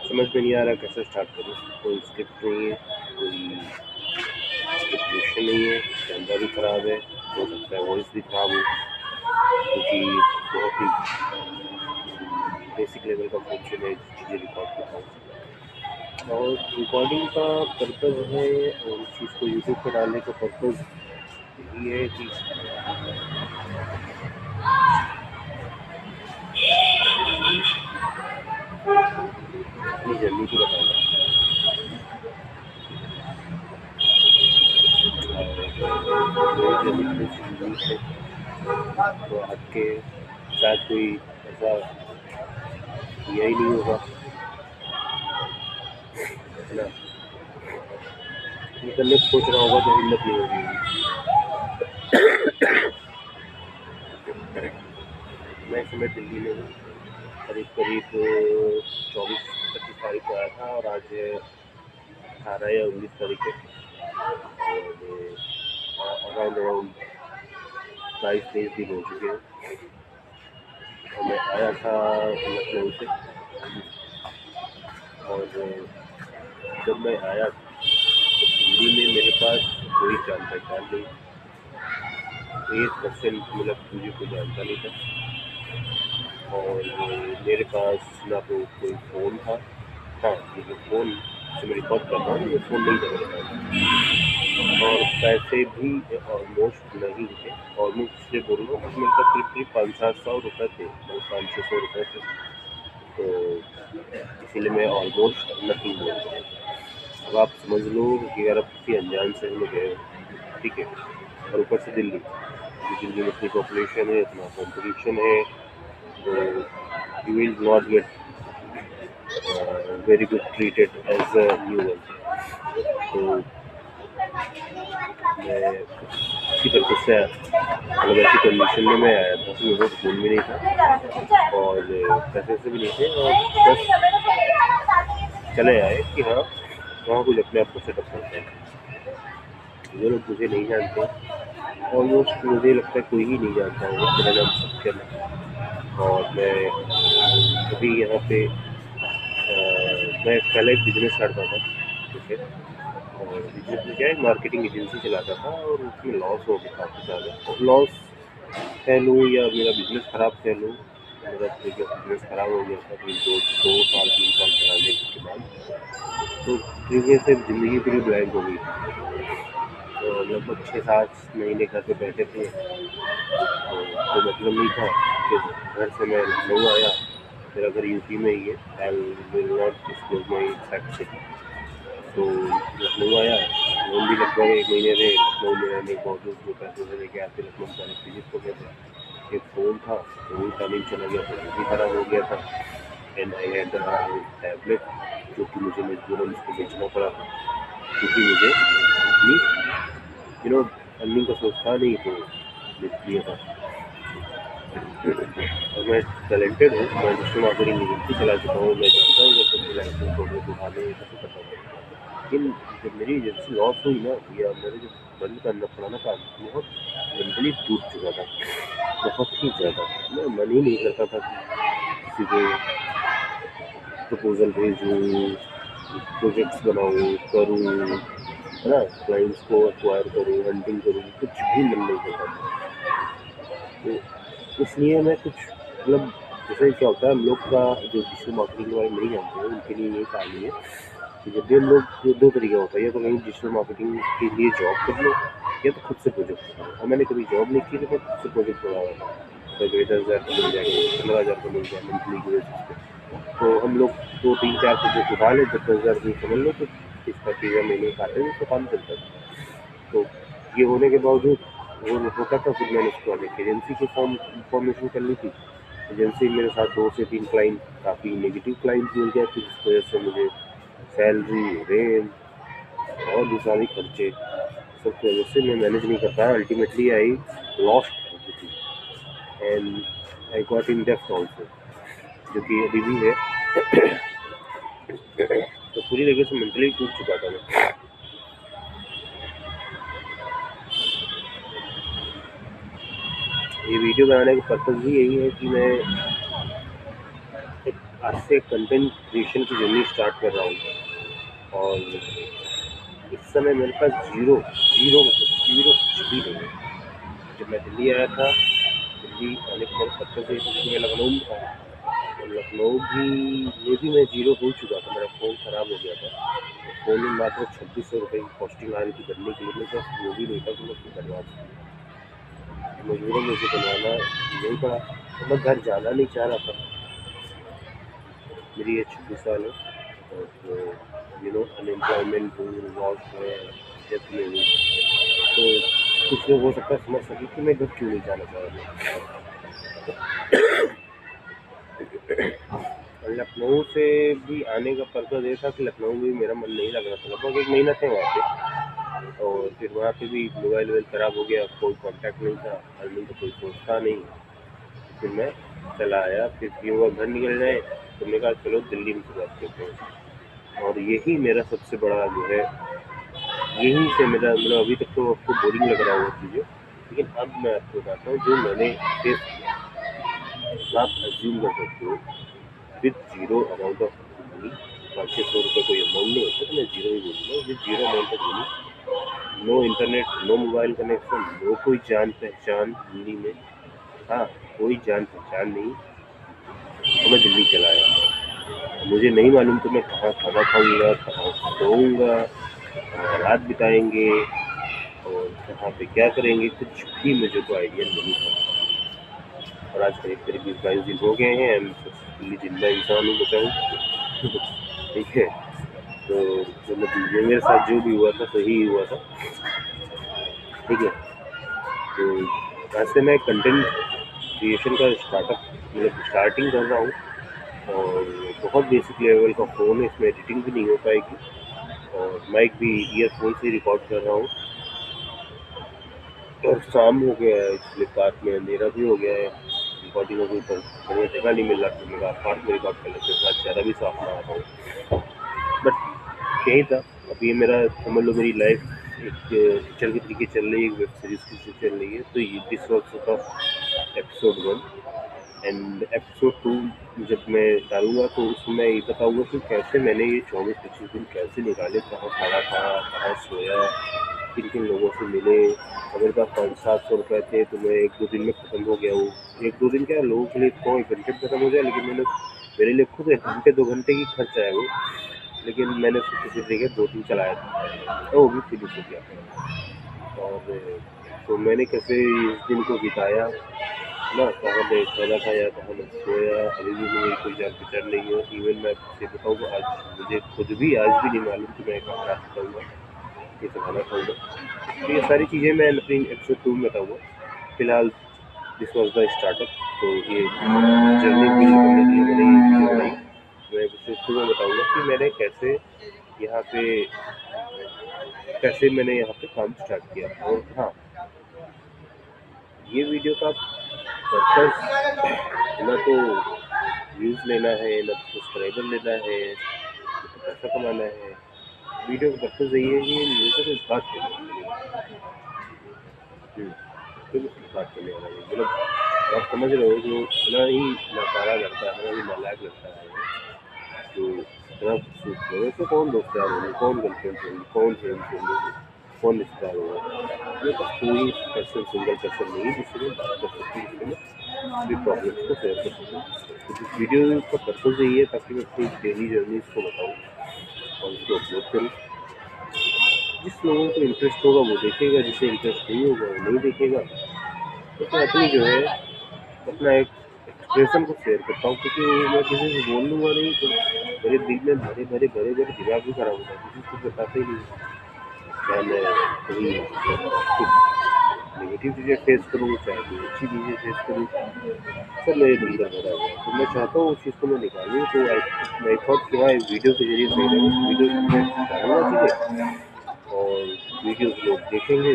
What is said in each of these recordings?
समझ में नहीं आ रहा कैसे स्टार्ट करूँ। कोई स्क्रिप्ट नहीं है, कोई डिस्ट्रीब्यूशन नहीं है, कैमरा भी ख़राब है, हो सकता है वॉइस भी ख़राब हो, क्योंकि बहुत ही बेसिक लेवल का फ़ोन से मैं चीज़ें रिकॉर्ड करता हूँ। और रिकॉर्डिंग का पर्पज़ है, और इस चीज़ को यूट्यूब पे डालने का पर्पज़ यही है कि अपनी जर्नी को बताना। और जर्नी थोड़ी सी यूनिक है, तो हट के शायद कोई ऐसा किया ही नहीं होगा, है ना। ये करने की सोच रहा होगा तो हिम्मत नहीं होगी। मैं इस समय दिल्ली में हूँ, करीब करीब 24-25 तारीख को आया था, और आज 18 या 19 तारीख है, और अराउंड 22-23 दिन हो चुके हैं। और मैं आया था लखनऊ से, और जब मैं आया तो दिल्ली में मेरे पास कोई जान पहचान नहीं, 1% मतलब मुझे कोई जानता नहीं था। और मेरे पास ना तो कोई फ़ोन था, हाँ ये जो फ़ोन से मैं रिकॉर्ड कर रहा हूँ ये फ़ोन नहीं था मेरे पास, और पैसे भी ऑलमोस्ट नहीं थे। ऑलमोस्ट से बोल रहा हूँ मेरे पास करीब 500-700 रुपये थे, मतलब 500-600 रुपये थे, तो इसीलिए मैं ऑलमोस्ट नथिंग बोल रहा हूँ। अब आप समझ लो कि अगर आप किसी अनजान शहर में गए हो, ठीक है, और ऊपर से दिल्ली में इतनी पॉपुलेशन है, इतना कॉम्पिटिशन है, तो you will not get very good treated as a new one. तो मैं इसी पर्पज से मतलब ऐसी कंडीशन में मैं आया था, मेरे पास फ़ोन भी नहीं था और पैसे से भी नहीं थे, और बस चले आए कि हाँ वहाँ कुछ अपने आप को सेटअप करते हैं। जो लोग मुझे नहीं जानते, ऑलमोस्ट मुझे लगता है कोई ही नहीं जानता होगा, मेरा नाम सत्यम है, और मैं अभी यहाँ पे मैं पहले एक बिजनेस करता था, ठीक है, और बिजनेस में क्या है, मार्केटिंग एजेंसी चलाता था, और उसमें लॉस हो गया काफ़ी ज़्यादा। और लॉस कह लूँ या मेरा बिजनेस ख़राब कह लूँ, मेरा बिजनेस ख़राब हो गया था करीब 2 साल 3 साल चलाने के बाद, तो तरीके से ज़िंदगी पूरी ब्लैंक हो गई। तो लगभग 6-7 महीने घर पे बैठे थे, तो कोई मतलब नहीं था कि घर से मैं लखनऊ आया। मेरा घर यूपी में ही है, I will not disclose my exact city. तो लखनऊ आया, लोन भी लगभग 1 महीने रहे लखनऊ में, रहने के बावजूद जो पैसे से लेके आते लखनऊ सारे फिजिक्स हो गए थे। एक फ़ोन था तो वही टाइमिंग चला गया, तो वो भी ख़राब हो गया था। एंड आई हैड टैबलेट, जो कि मुझे मजबूरन उसको बेचना पड़ा, क्योंकि मुझे अपनी अर्निंग का सोर्स था नहीं, तो बेच दिया था। और मैं टैलेंटेड हूँ, मैं डिजिटल मार्केटिंग एजेंसी चला चुका हूँ, मैं जानता हूँ कैसे फ्रीलांसिंग प्रोजेक्ट उठाने कैसे करता हूँ। लेकिन जब मेरी एजेंसी लॉस हुई ना, या मेरे जब बंद करना पड़ा ना काम, बहुत मेंटली टूट चुका था, बहुत ही ज़्यादा। मैं मन ही नहीं करता था कि किसी को प्रपोजल भेजूँ, प्रोजेक्ट्स बनाऊँ, करूँ, है ना, क्लाइंट्स को एक्वायर करूँ, हंटिंग करूँ, कुछ भी मन नहीं करता था। तो इसलिए मैं कुछ मतलब, जैसे क्या होता है हम लोग का जो डिजिटल मार्केटिंग के बारे में नहीं जानते हैं उनके लिए ये कहानी है कि जब भी हम लोग, दो तरीका होता है, या तो कहीं डिजिटल मार्केटिंग के लिए जॉब कर लो, या तो खुद से प्रोजेक्ट बनाओ। और मैंने कभी जॉब नहीं की, तो मैं खुद से प्रोजेक्ट बना रहा था, तो 10,000 का मिल जाएगा, 15,000 का मिल जाए मंथली की बेसिस पे। तो हम लोग 2-3-4 प्रोजेक्ट उठा ले, 10,000 रुपये समझ लो, तो 30-35 महीने काटे तो काम चलता था। तो ये होने के बावजूद वो होता था, फिर मैंने उसको एक एजेंसी की फॉर्मेशन कर ली थी। एजेंसी मेरे साथ 2 से 3 क्लाइंट, काफ़ी नेगेटिव क्लाइंट मिल गए थे, जिसकी वजह से मुझे सैलरी, रेंट और भी सारे खर्चे, सब की वजह से मैं मैनेज नहीं कर पाया। Ultimately I lost everything and I got in डेब्ट ऑल्सो, जो कि अभी भी है। तो पूरी तरीके से मेंटली टूट चुका था मैं। ये वीडियो बनाने का पर्पज़ भी यही है कि मैं एक आज से कंटेंट क्रिएशन की जर्नी स्टार्ट कर रहा हूँ और इस समय मेरे पास जीरो जीरो मतलब जीरो कुछ भी नहीं है। जब मैं दिल्ली आया था, दिल्ली आने के बाद पत्थर से क्योंकि मैं लखनऊ में था, तो लखनऊ भी मैं जीरो हो चुका था। मेरा फ़ोन ख़राब हो गया था, तो फ़ोन में मात्र 2600 रुपये की कॉस्टिंग आ रही थी करने के लिए। मेरे पास वो भी नहीं था कि मैं उसको बनवा सकूँ। मजबूरन मुझे बनवाना नहीं पड़ा, तो मैं घर जाना नहीं चाह रहा था। मेरी एज 26 साल है और अनएम्प्लॉयमेंट हूँ, लॉस है, डेथ में हूँ। तो कुछ लोग हो सकता है समझ सके कि मैं घर क्यों नहीं जाना चाह रहा था। और लखनऊ से भी आने का पर्पज़ ये था कि लखनऊ में भी मेरा मन नहीं लग रहा था। लगभग 1 महीना थे वहाँ पे, और फिर वहाँ पे भी मोबाइल वोबाइल ख़राब हो गया, कोई कॉन्टैक्ट नहीं था, आदमी तो कोई सोचता नहीं। फिर मैं चला आया, फिर ये हुआ घर निकल जाए, तो मैंने कहा चलो दिल्ली में शुरुआत करते हैं। और यही मेरा सबसे बड़ा जो है, यहीं से मेरा मतलब अभी तक तो आपको बोरिंग लग रहा होगा चीज़ें, लेकिन अब मैं आपको बताता हूँ जो मैंने फेस किया। आप अज्यूम कर सकते हो with zero amount of money, 500-600 रुपये कोई अमाउंट नहीं होता, तो मैं जीरो ही बोलूँगा। With zero amount of money, no internet, no mobile connection, no कोई जान पहचान दिल्ली में। हाँ, कोई जान पहचान नहीं, तो मैं दिल्ली चला आया। मुझे नहीं मालूम तो मैं कहाँ खाना खाऊँगा, कहाँ सोऊँगा, कहाँ रात बिताएँगे और कहाँ पे क्या करेंगे, कुछ भी मुझे को आइडिया नहीं था। और आज करीब 20-22 दिन हो गए हैं, मैं सक्सेसफुली जिंदा इंसान हूँ, बचा हूँ। ठीक है, तो मतलब ये मेरे साथ जो भी हुआ था सही हुआ था। ठीक है, तो ऐसे मैं कंटेंट क्रिएशन का स्टार्टिंग कर रहा हूँ और बहुत बेसिक लेवल का फ़ोन है, इसमें एडिटिंग भी नहीं हो पाएगी और माइक भी ईयरफोन से रिकॉर्ड कर रहा हूँ। और शाम हो गया है, इसलिए पार्क में अंधेरा भी हो गया है, रिकॉर्डिंग को कोई बढ़िया जगह नहीं मिल रहा, तो मेरा पार्क में रिकॉर्ड कर लेते हैं, ज़्यादा भी साफ ना आ रहा हूँ। बट यही था। अब ये मेरा समझ लो मेरी लाइफ एक पिक्चर के तरीके चल रही है, एक वेब सीरीज़ की चल रही है। तो ये दिस वाज का एपिसोड 1 एंड एपिसोड 2 जब मैं डालूँगा तो उसमें मैं ये बताऊँगा कि कैसे मैंने ये 24-25 दिन कैसे निकाले, कहाँ खाना खाया, कहाँ सोया, किन-किन लोगों से मिले। और मेरे पास 500-700 रुपये थे, तो मैं 1-2 दिन में ख़त्म हो गया हूँ। 1-2 दिन क्या, लोगों के लिए तो 1 घंटे में ख़त्म हो जाए, लेकिन मेरे लिए खुद 1 घंटे 2 घंटे की खर्च आया वो। लेकिन मैंने उसको किसी तरीके 2-3 चलाया था, तो वो भी फिनिश हो गया था। और तो मैंने कैसे इस दिन को बिताया ना, कहाँ मैं खाना खाया, कहाँ मैं सोया, अभी भी मेरी कोई जान पहचान नहीं है। इवन मैं आपसे बताऊँ तो आज मुझे खुद भी आज भी नहीं मालूम कि मैं कहाँ रात खाऊँगा, कैसे खाना खाऊँगा। तो ये सारी चीज़ें मैं अपनी एपिसोड 2 में बताऊँगा। फिलहाल दिस वाज द स्टार्टअप, तो ये जर्नी बिल्ड करने के लिए मैंने ये वीडियो बनाई। मैं एपिसोड 2 में बताऊँगा कि मैंने यहाँ पे कैसे मैंने यहाँ पे काम स्टार्ट किया। और हाँ, ये वीडियो का पर्पज़ ना तो व्यूज़ लेना है, ना तो सब्सक्राइबर लेना है, ना तो पैसा कमाना है। वीडियो का पर्पज़ यही है कि मुझे कोई बात करनी है। फिर उसकी बात करने वाला है। मतलब आप समझ रहे हो, जो इतना ही नकारा लगता है, इतना ही नालायक लगता है, तो इतना खूबसूरत है, वैसे कौन दोस्त यार होंगे, कौन गर्लफ्रेंड होंगी, कौन फ्रेंड्स होंगे, कौन रिश्तेदार होगा। ये बस कोई पर्सन, सिंगल पर्सन नहीं जिससे मैं बात कर सकती हूँ, जिससे मैं अपनी प्रॉब्लम्स को शेयर कर सकूँ। तो इस वीडियो का पर्पज़ यही है ताकि मैं अपनी डेली जर्नीज़ को बताऊँ और उसको अपलोड करूँ। जिस लोगों को इंटरेस्ट होगा वो देखेगा, जिसे इंटरेस्ट नहीं होगा वो नहीं देखेगा। तो मैं अपनी जो है अपना एक एक्सप्रेशन को शेयर करता हूँ, क्योंकि मैं किसी से बोल लूँगा नहीं तो मेरे दिल में भरे दिमाग भी खराब होगा, किसी को बताते ही नहीं। चाहे मैं कभी कुछ नेगेटिव चीज़ें फेस करूँ, चाहे कोई अच्छी चीज़ें फेस करूँ, सब मेरे दिल में भरा हुआ है। तो मैं चाहता हूँ उस चीज़ को मैं निकालूँ। तो आई थॉट कि हाँ, एक वीडियो के ज़रिए सही रहेगा। वीडियो में डालूँगा चीज़ें और वीडियोज़ लोग देखेंगे,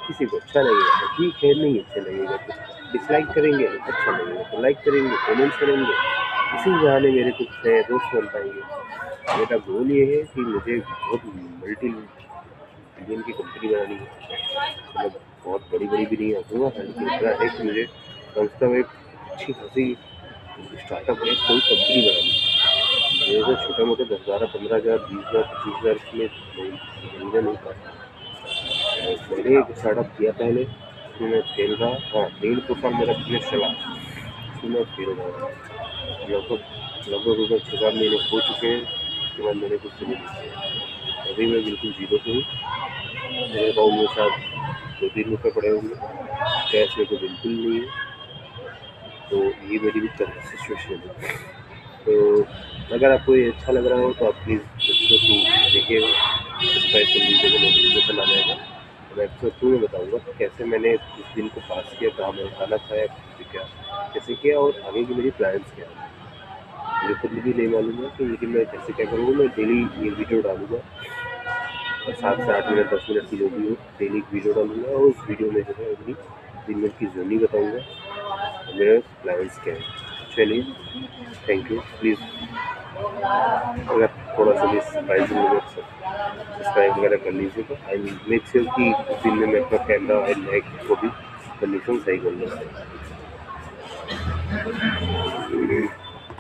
किसी को अच्छा लगेगा तो ठीक है, नहीं अच्छा लगेगा तो डिसलाइक करेंगे, अच्छा लगेगा तो लाइक करेंगे, कमेंट्स करेंगे। इसी बहाने मेरे कुछ नए दोस्त बन पाएंगे। मेरा गोल ये है कि मुझे बहुत मल्टी बिलियन की कंपनी बनानी है। मतलब बहुत बड़ी भी नहीं रखूँगा, लेकिन इतना है कि मुझे कम से कम एक अच्छी खासी स्टार्टअप है, कोई कंपनी बनानी। ये तो छोटे मोटे 10,000, 15,000, 20,000, 25,000 में महीने नहीं पाता। मैंने एक स्टार्टअप किया पहले, उसमें मैं फेल रहा। हाँ, 1.5 साल मेरा बिजनेस चला, उसमें मैं फेल रहा। लगभग 6-7 महीने हो चुके हैं, उसके बाद मैंने कुछ नहीं किया। अभी मैं बिल्कुल जीरो पे हूँ। मेरे अकाउंट में शायद 2-3 रुपये पड़े होंगे, कैश में तो बिल्कुल नहीं है। तो ये मेरी भी करंट सिचुएशन है। तो अगर आपको ये अच्छा लग रहा हो तो आप प्लीज़ एपिसोड 2 देखिएगा, सब्सक्राइब कर लीजिएगा, नोटिफिकेशन आ जाएगा। तो मैं एपिसोड 2 में बताऊँगा कैसे मैंने उस दिन को पास किया, कहाँ मैंने खाना खाया, क्या कैसे किया और आगे की मेरी प्लान्स क्या है। मुझे खुद भी नहीं मालूम है कि लेकिन मैं कैसे क्या करूँगा। मैं डेली ये वीडियो डालूँगा, 7 से 8 मिनट 10 मिनट की जो भी हो, डेली एक वीडियो डालूँगा और उस वीडियो में जो है अपनी 3 मिनट की जर्नी बताऊँगा और मेरे प्लान्स क्या हैं। चलिए, थैंक यू। प्लीज़ अगर थोड़ा सा भी सरप्राइजिंग लगे तो सब्सक्राइब वगैरह कर लीजिएगा। आई मेक श्योर कि उस दिन में मैं अपना कैमरा एंड माइक को भी कंडीशन सही कर लूँगा।